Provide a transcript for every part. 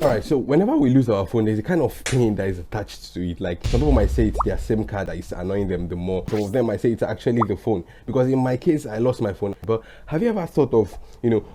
Alright, so whenever we lose our phone, there's a kind of pain that is attached to it. Like, some people might say it's their SIM card that is annoying them the more. Some of them might say it's actually the phone. Because in my case, I lost my phone. But have you ever thought of,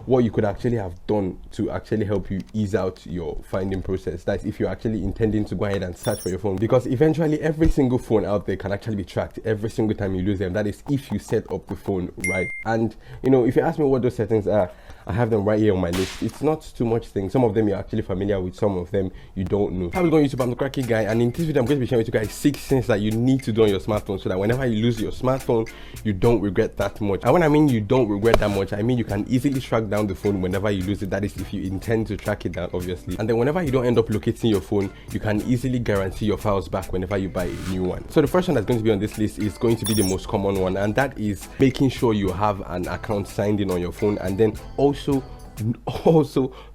what you could actually have done to actually help you ease out your finding process? That's if you're actually intending to go ahead and search for your phone. Because eventually, every single phone out there can actually be tracked every single time you lose them. That is if you set up the phone right. And, if you ask me what those settings are, I have them right here on my list. It's not too much things. Some of them you're actually familiar with, some of them you don't know. How's it going, YouTube? I'm the Thecrackitguy, and in this video I'm going to be sharing with you guys 6 things that you need to do on your smartphone so that whenever you lose your smartphone, you don't regret that much. And when I mean you don't regret that much, I mean you can easily track down the phone whenever you lose it. That is if you intend to track it down, obviously. And then whenever you don't end up locating your phone, you can easily guarantee your files back whenever you buy a new one. So the first one that's going to be on this list is going to be the most common one, and that is making sure you have an account signed in on your phone, and then also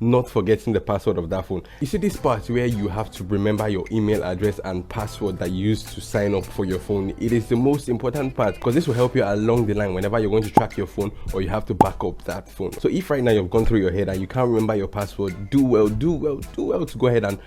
not forgetting the password of that phone. You see this part where you have to remember your email address and password that you used to sign up for your phone. It is the most important part because this will help you along the line whenever you're going to track your phone or you have to back up that phone. So if right now you've gone through your head and you can't remember your password, do well to go ahead and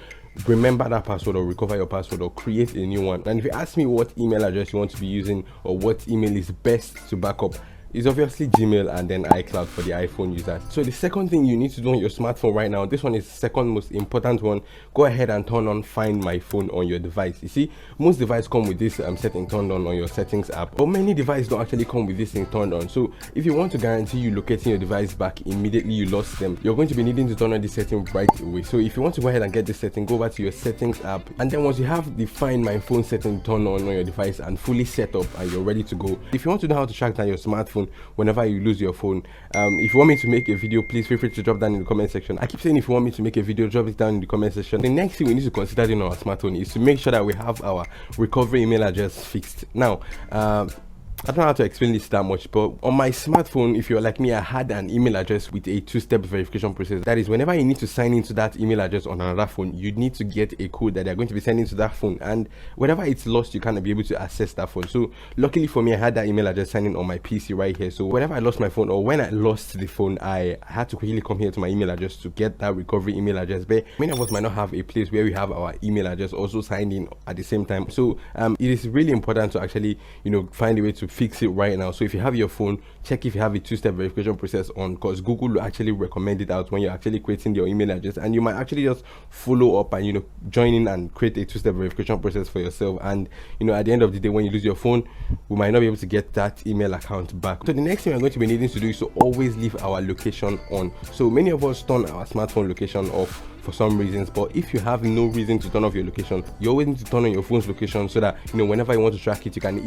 remember that password or recover your password or create a new one. And if you ask me what email address you want to be using or what email is best to back up, is obviously Gmail and then iCloud for the iPhone users. So the second thing you need to do on your smartphone right now, this one is the second most important one. Go ahead and turn on Find My Phone on your device. You see, most devices come with this setting turned on your settings app, but many devices don't actually come with this thing turned on. So if you want to guarantee you locating your device back immediately you lost them, you're going to be needing to turn on this setting right away. So if you want to go ahead and get this setting, go over to your settings app, and then once you have the Find My Phone setting turned on your device and fully set up and you're ready to go, if you want to know how to track down your smartphone whenever you lose your phone, if you want me to make a video, please feel free to drop down in the comment section. I keep saying if you want me to make a video, drop it down in the comment section. The next thing we need to consider in our smartphone is to make sure that we have our recovery email address fixed. Now, I don't know how to explain this that much, but on my smartphone, if you're like me, I had an email address with a 2-step verification process. That is, whenever you need to sign into that email address on another phone, you need to get a code that they're going to be sending to that phone, and whenever it's lost, you can't be able to access that phone. So luckily for me, I had that email address signing on my PC right here. So whenever I lost my phone or when I lost the phone, I had to quickly come here to my email address to get that recovery email address. But many of us might not have a place where we have our email address also signed in at the same time. So it is really important to actually find a way to fix it right now. So if you have your phone, check if you have a 2-step verification process on, because Google will actually recommend it out when you're actually creating your email address, and you might actually just follow up and join in and create a 2-step verification process for yourself. And at the end of the day, when you lose your phone, we might not be able to get that email account back. So the next thing we're going to be needing to do is to always leave our location on. So many of us turn our smartphone location off for some reasons, but if you have no reason to turn off your location, you always need to turn on your phone's location so that whenever you want to track it, you can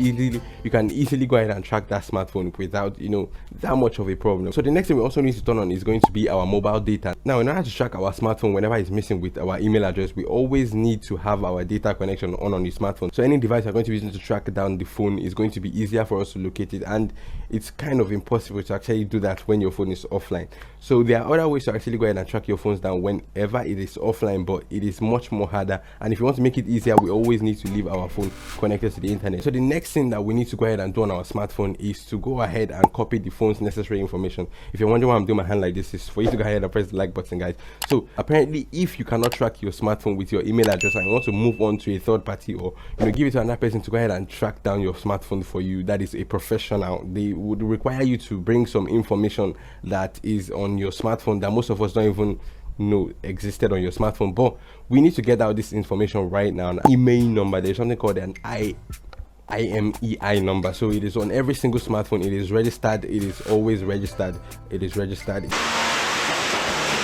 easily go ahead and track that smartphone without that much of a problem. So the next thing we also need to turn on is going to be our mobile data. Now, in order to track our smartphone whenever it's missing with our email address, we always need to have our data connection on your smartphone. So any device you're going to be using to track down the phone is going to be easier for us to locate it, and it's kind of impossible to actually do that when your phone is offline. So there are other ways to actually go ahead and track your phones down whenever it is offline, but it is much more harder. And if you want to make it easier, we always need to leave our phone connected to the internet. So the next thing that we need to go ahead and do on our smartphone is to go ahead and copy the phone's necessary information. If you're wondering why I'm doing my hand like this, is for you to go ahead and press the like button, guys. So apparently, if you cannot track your smartphone with your email address and you want to move on to a third party, or give it to another person to go ahead and track down your smartphone for you, that is a professional, they would require you to bring some information that is on your smartphone that most of us don't even know existed on your smartphone. But we need to get out this information right now. An email number, there's something called an IMEI number. So it is on every single smartphone. It is registered. It is always registered. It is registered.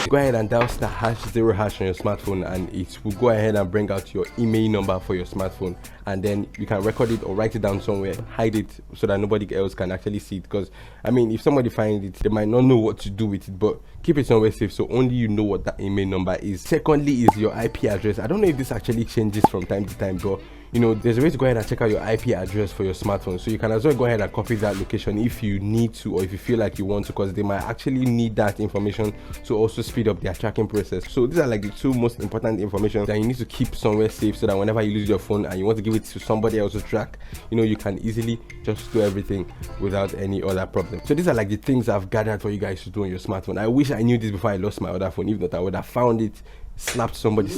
Go ahead and dial *#0# on your smartphone, and it will go ahead and bring out your email number for your smartphone, and then you can record it or write it down somewhere, hide it so that nobody else can actually see it. Because if somebody finds it, they might not know what to do with it, but keep it somewhere safe so only you know what that email number is. Secondly is your IP address. I don't know if this actually changes from time to time, but there's a way to go ahead and check out your IP address for your smartphone. So you can as well go ahead and copy that location if you need to, or if you feel like you want to, because they might actually need that information to also speed up their tracking process. So these are like the two most important information that you need to keep somewhere safe, so that whenever you lose your phone and you want to give it to somebody else to track, you can easily just do everything without any other problem. So these are like the things I've gathered for you guys to do on your smartphone. I wish I knew this before I lost my other phone. If not, I would have found it slapped somebody.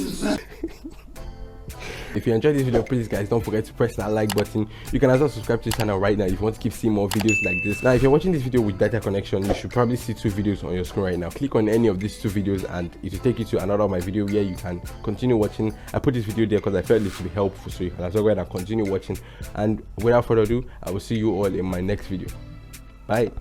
If you enjoyed this video, please guys don't forget to press that like button. You can also subscribe to the channel right now if you want to keep seeing more videos like this. Now if you're watching this video with data connection, you should probably see 2 videos on your screen right now. Click on any of these 2 videos and it will take you to another of my video where you can continue watching. I put this video there because I felt this would be helpful, so you can as well go ahead and continue watching. And without further ado, I will see you all in my next video. Bye.